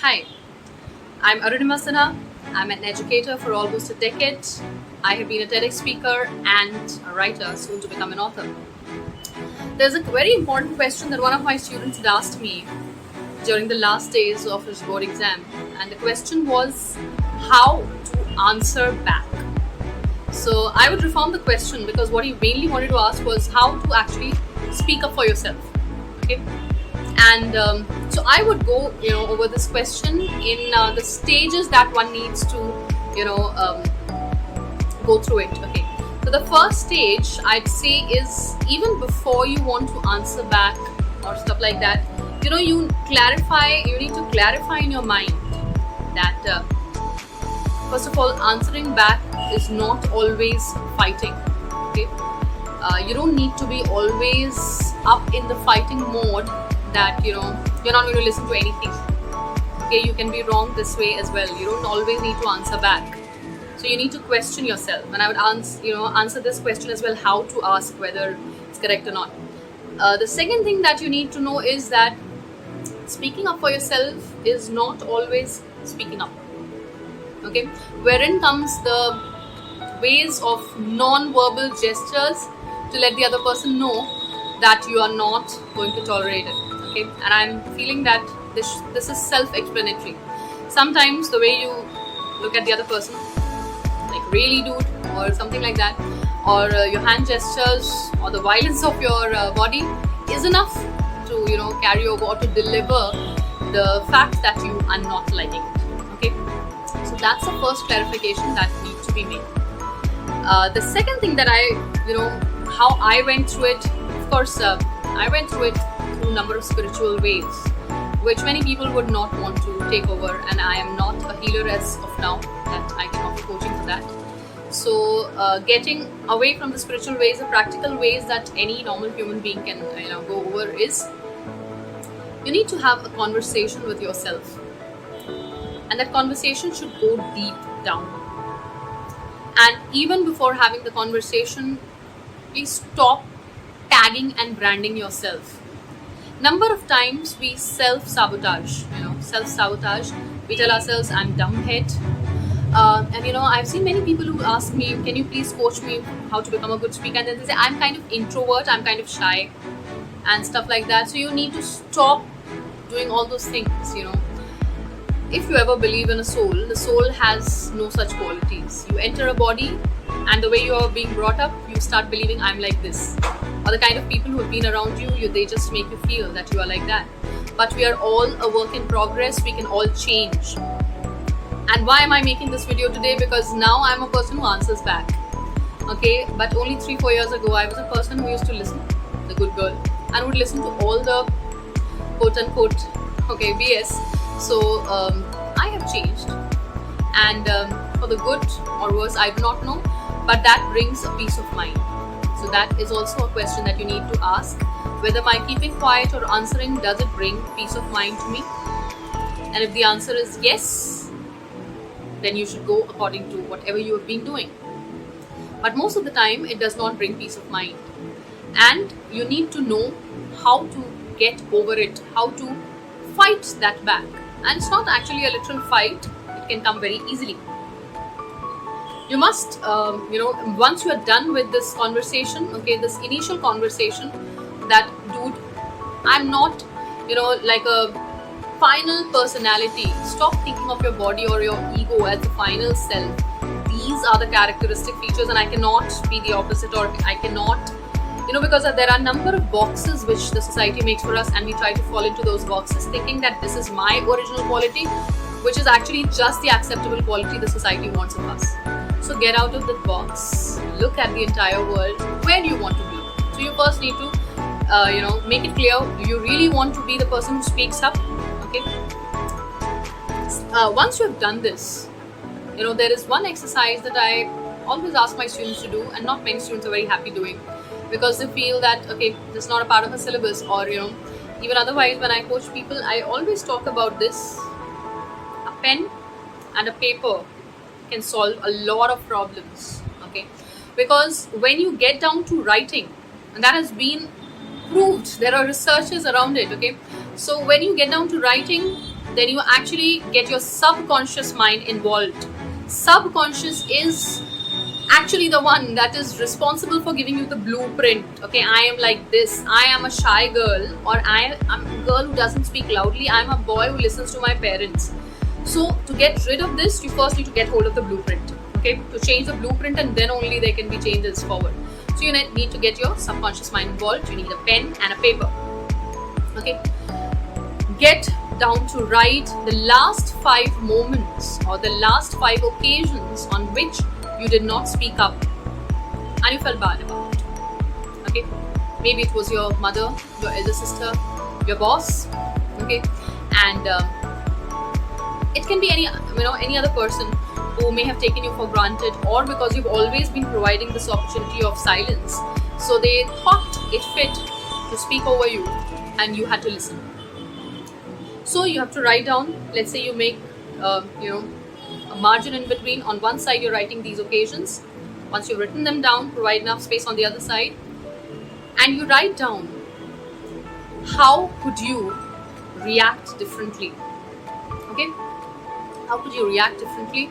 Hi, I'm Arunima Sinha. I'm an educator for almost a decade. I have been a TEDx speaker and a writer, soon to become an author. There's a very important question that one of my students had asked me during the last days of his board exam, and the question was how to answer back. So I would reform the question because what he mainly wanted to ask was how to actually speak up for yourself. Okay, and so I would go over this question in the stages that one needs to you know um, go through it. Okay, so the first stage I'd say is even before you want to answer back or stuff like that, you need to clarify in your mind that first of all, answering back is not always fighting. Okay, you don't need to be always up in the fighting mode that you're not going to listen to anything. Okay, you can be wrong this way as well. You don't always need to answer back, so you need to question yourself, and I would answer this question as well, how to ask whether it's correct or not. The second thing that you need to know is that speaking up for yourself is not always speaking up. Okay, wherein comes the ways of non-verbal gestures to let the other person know that you are not going to tolerate it. Okay, and I'm feeling that this is self-explanatory. Sometimes the way you look at the other person, like really dude or something like that, or your hand gestures or the violence of your body is enough to carry over or to deliver the fact that you are not liking it. Okay, so that's the first clarification that needs to be made. The second thing that how I went through it, of course, I went through it through a number of spiritual ways, which many people would not want to take over, and I am not a healer as of now that I can offer coaching for that. So, getting away from the spiritual ways, the practical ways that any normal human being can go over is you need to have a conversation with yourself, and that conversation should go deep down. And even before having the conversation, please stop tagging and branding yourself. Number of times we self-sabotage. Self-sabotage. We tell ourselves, I'm dumbhead. And I've seen many people who ask me, can you please coach me how to become a good speaker? And then they say, I'm kind of introvert, I'm kind of shy, and stuff like that. So you need to stop doing all those things. If you ever believe in a soul, the soul has no such qualities. You enter a body, and the way you are being brought up, you start believing I'm like this. Or the kind of people who have been around you, they just make you feel that you are like that. But we are all a work in progress. We can all change. And why am I making this video today? Because now I'm a person who answers back. Okay, but only 3-4 years ago, I was a person who used to listen, the good girl, and would listen to all the quote-unquote BS. So I have changed, and for the good or worse, I do not know, but that brings a peace of mind. So that is also a question that you need to ask, whether my keeping quiet or answering, does it bring peace of mind to me? And if the answer is yes, then you should go according to whatever you have been doing. But most of the time, it does not bring peace of mind, and you need to know how to get over it, how to fight that back. And it's not actually a literal fight, it can come very easily. You must once you are done with this conversation, okay, this initial conversation, that dude, I'm not like a final personality. Stop thinking of your body or your ego as the final self. These are the characteristic features, and I cannot be the opposite, or I cannot because there are a number of boxes which the society makes for us, and we try to fall into those boxes thinking that this is my original quality, which is actually just the acceptable quality the society wants of us. So get out of that box, look at the entire world. Where do you want to be? So you first need to make it clear, do you really want to be the person who speaks up? Okay, once you have done this, there is one exercise that I always ask my students to do, and not many students are very happy doing, because they feel that okay, this is not a part of a syllabus, or even otherwise when I coach people, I always talk about this. A pen and a paper can solve a lot of problems. Okay, because when you get down to writing, and that has been proved, there are researches around it. Okay, so when you get down to writing, then you actually get your subconscious mind involved. Subconscious is actually the one that is responsible for giving you the blueprint. Okay, I am like this, I am a shy girl, or I'm a girl who doesn't speak loudly, I'm a boy who listens to my parents. So to get rid of this, you first need to get hold of the blueprint. Okay, to change the blueprint, and then only there can be changes forward. So you need to get your subconscious mind involved. You need a pen and a paper. Okay, get down to write the last 5 moments or the last 5 occasions on which you did not speak up and you felt bad about it. Okay, maybe it was your mother, your elder sister, your boss. Okay, and it can be any other person who may have taken you for granted, or because you've always been providing this opportunity of silence, so they thought it fit to speak over you and you had to listen. So you have to write down, let's say you make a margin in between. On one side you're writing these occasions. Once you've written them down, provide enough space on the other side, and you write down how could you react differently. Okay, how could you react differently,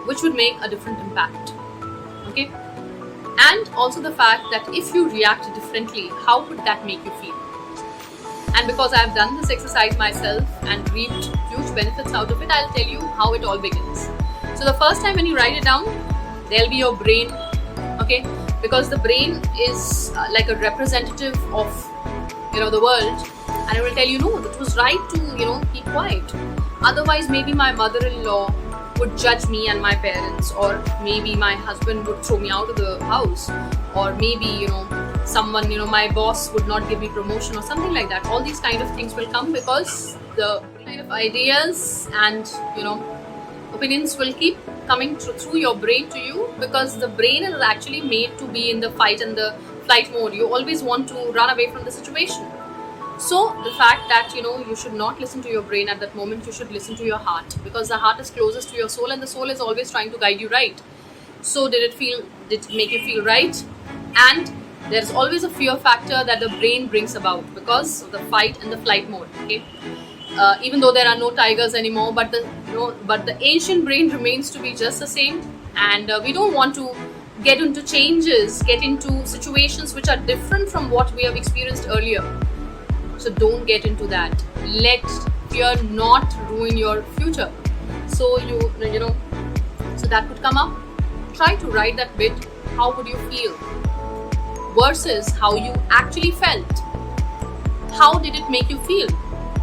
which would make a different impact. Okay, and also the fact that if you react differently, how would that make you feel. And because I've done this exercise myself and reaped huge benefits out of it, I'll tell you how it all begins. So the first time when you write it down, there'll be your brain. Okay, because the brain is like a representative of the world, and it will tell you, no, it was right to keep quiet. Otherwise, maybe my mother-in-law would judge me and my parents, or maybe my husband would throw me out of the house, or maybe someone, my boss would not give me promotion or something like that. All these kind of things will come because the kind of ideas and opinions will keep coming through your brain to you, because the brain is actually made to be in the fight and the flight mode. You always want to run away from the situation. So the fact that you should not listen to your brain at that moment, you should listen to your heart, because the heart is closest to your soul, and the soul is always trying to guide you right. So did it make you feel right? And there's always a fear factor that the brain brings about because of the fight and the flight mode. Okay, even though there are no tigers anymore, but the ancient brain remains to be just the same, and we don't want to get into changes, get into situations which are different from what we have experienced earlier. So don't get into that. Let fear not ruin your future. So so that would come up. Try to write that bit. How would you feel versus how you actually felt? How did it make you feel?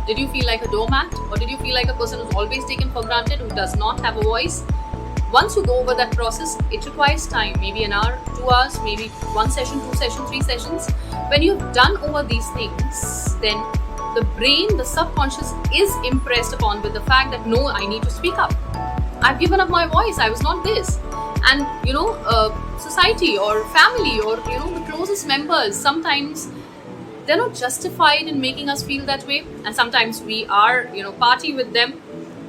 Did you feel like a doormat, or did you feel like a person who's always taken for granted, who does not have a voice? Once you go over that process, it requires time, maybe an hour, 2 hours, maybe 1 session, 2 sessions, 3 sessions. When you've done over these things, then the brain, the subconscious is impressed upon with the fact that no, I need to speak up. I've given up my voice, I was not this. And society or family or the closest members, sometimes they're not justified in making us feel that way, and sometimes we are party with them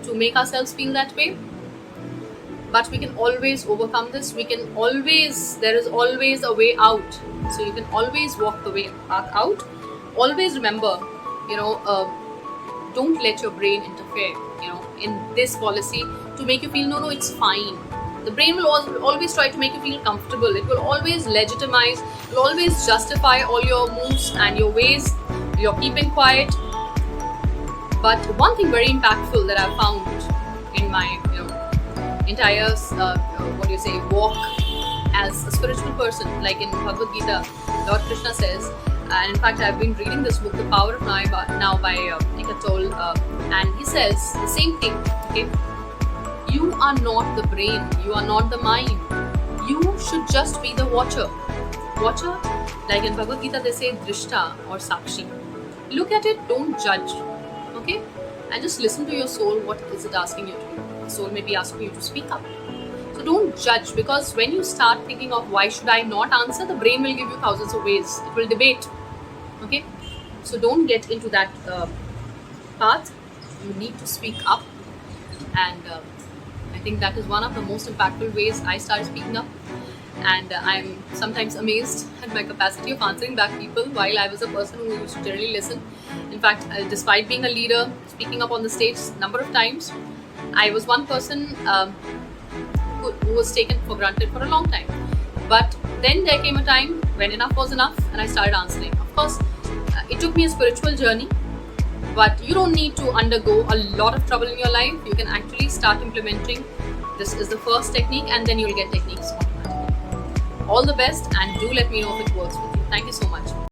to make ourselves feel that way. But we can always overcome this. There is always a way out. So you can always walk the way out. Always remember, don't let your brain interfere, in this policy to make you feel, no, it's fine. The brain will always try to make you feel comfortable. It will always legitimize, it will always justify all your moves and your ways. You're keeping quiet. But one thing very impactful that I've found in my, entire walk as a spiritual person, like in Bhagavad Gita, Lord Krishna says, and in fact I've been reading this book, The Power of Now by Eckhart Tolle, and he says the same thing. Okay, you are not the brain, you are not the mind, you should just be the watcher. Like in Bhagavad Gita they say Drishta or Sakshi. Look at it, don't judge. Okay, and just listen to your soul. What is it asking you to do? The soul may be asking you to speak up. So don't judge, because when you start thinking of why should I not answer, the brain will give you thousands of ways. It will debate. Okay, so don't get into that path. You need to speak up, and I think that is one of the most impactful ways I started speaking up. and I'm sometimes amazed at my capacity of answering back people, while I was a person who used to generally listen. In fact, despite being a leader, speaking up on the stage number of times, I was one person who was taken for granted for a long time. But then there came a time when enough was enough and I started answering. Of course, it took me a spiritual journey, but you don't need to undergo a lot of trouble in your life. You can actually start implementing. This is the first technique, and then you'll get techniques automatically. All the best, and do let me know if it works with you. Thank you so much.